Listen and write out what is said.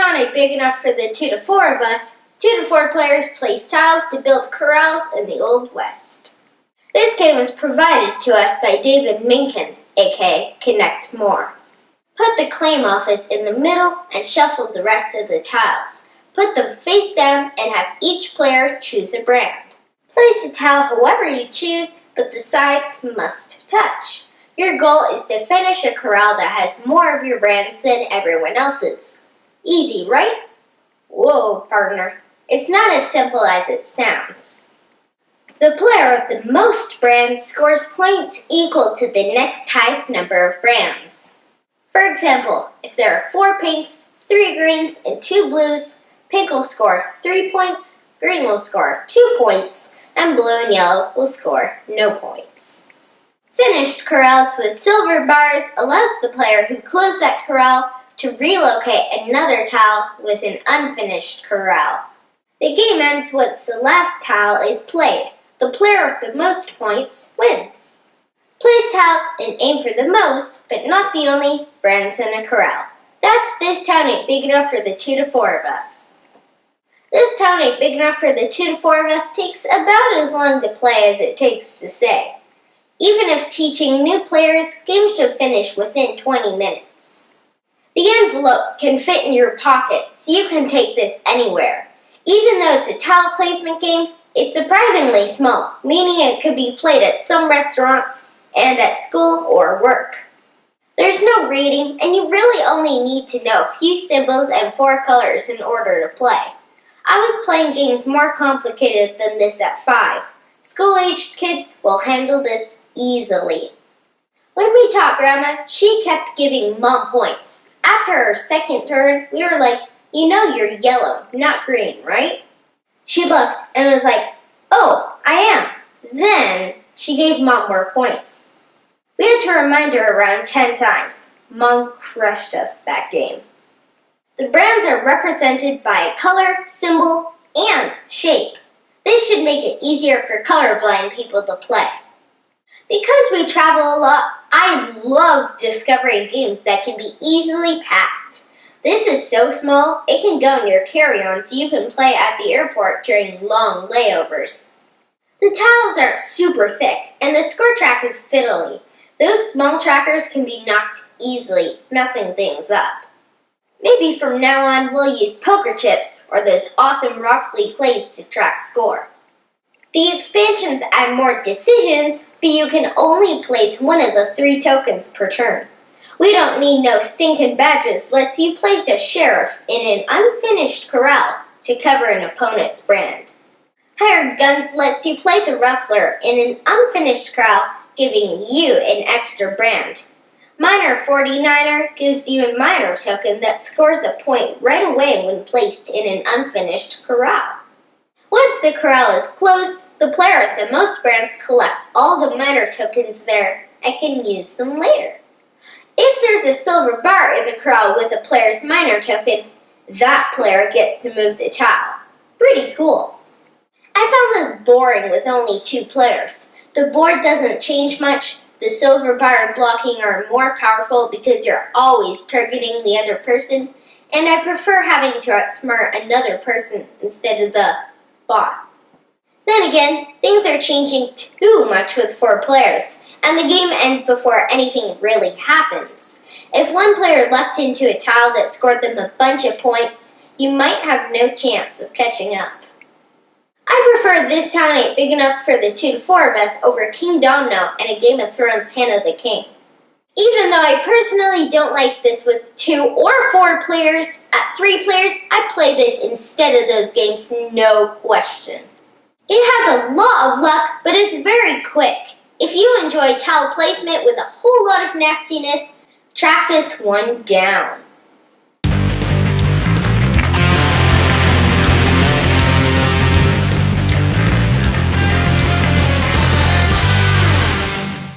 town ain't big enough for the 2 to 4 of us, 2 to 4 players place tiles to build corrals in the Old West. This game was provided to us by David Minkin, aka Connect More. Put the claim office in the middle and shuffle the rest of the tiles. Put them face down and have each player choose a brand. Place a tile however you choose, but the sides must touch. Your goal is to finish a corral that has more of your brands than everyone else's. Easy, right? Whoa, partner. It's not as simple as it sounds. The player with the most brands scores points equal to the next highest number of brands. For example, if there are 4 pinks, 3 greens, and 2 blues, pink will score 3 points, green will score 2 points, and blue and yellow will score no points. Finished corrals with silver bars allows the player who closed that corral to relocate another tile with an unfinished corral. The game ends once the last tile is played. The player with the most points wins. Place tiles and aim for the most, but not the only, brands in a corral. That's This Town Ain't Big Enough for the 2 to 4 of us. This Town Ain't Big Enough for the 2 to 4 of us takes about as long to play as it takes to say. Even if teaching new players, games should finish within 20 minutes. The envelope can fit in your pocket, so you can take this anywhere. Even though it's a tile placement game, it's surprisingly small, meaning it could be played at some restaurants and at school or work. There's no rating, and you really only need to know a few symbols and 4 colors in order to play. I was playing games more complicated than this at 5. School-aged kids will handle this easily. When we taught Grandma, she kept giving Mom points. After her second turn, we were like, "You know you're yellow, not green, right?" She looked and was like, "Oh, I am." Then she gave Mom more points. We had to remind her around 10 times. Mom crushed us that game. The brands are represented by a color, symbol, and shape. This should make it easier for colorblind people to play. Because we travel a lot, I love discovering games that can be easily packed. This is so small, it can go in your carry-on so you can play at the airport during long layovers. The tiles aren't super thick, and the score track is fiddly. Those small trackers can be knocked easily, messing things up. Maybe from now on we'll use poker chips or those awesome Roxley clays to track score. The expansions add more decisions, but you can only place one of the 3 tokens per turn. We Don't Need No Stinkin' Badges lets you place a sheriff in an unfinished corral to cover an opponent's brand. Hired Guns lets you place a rustler in an unfinished corral, giving you an extra brand. Miner 49er gives you a miner token that scores a point right away when placed in an unfinished corral. Once the corral is closed, the player with the most brands collects all the miner tokens there and can use them later. If there's a silver bar in the corral with a player's miner token, that player gets to move the tile. Pretty cool. I found this boring with only 2 players. The board doesn't change much. The silver bar and blocking are more powerful because you're always targeting the other person, and I prefer having to outsmart another person instead of the bot. Then again, things are changing too much with 4 players, and the game ends before anything really happens. If one player leapt into a tile that scored them a bunch of points, you might have no chance of catching up. I prefer This Town Ain't Big Enough for the 2 to 4 of us over King Domino and a Game of Thrones Hand of the King. Even though I personally don't like this with 2 or 4 players, at 3 players, I play this instead of those games, no question. It has a lot of luck, but it's very quick. If you enjoy tile placement with a whole lot of nastiness, track this one down.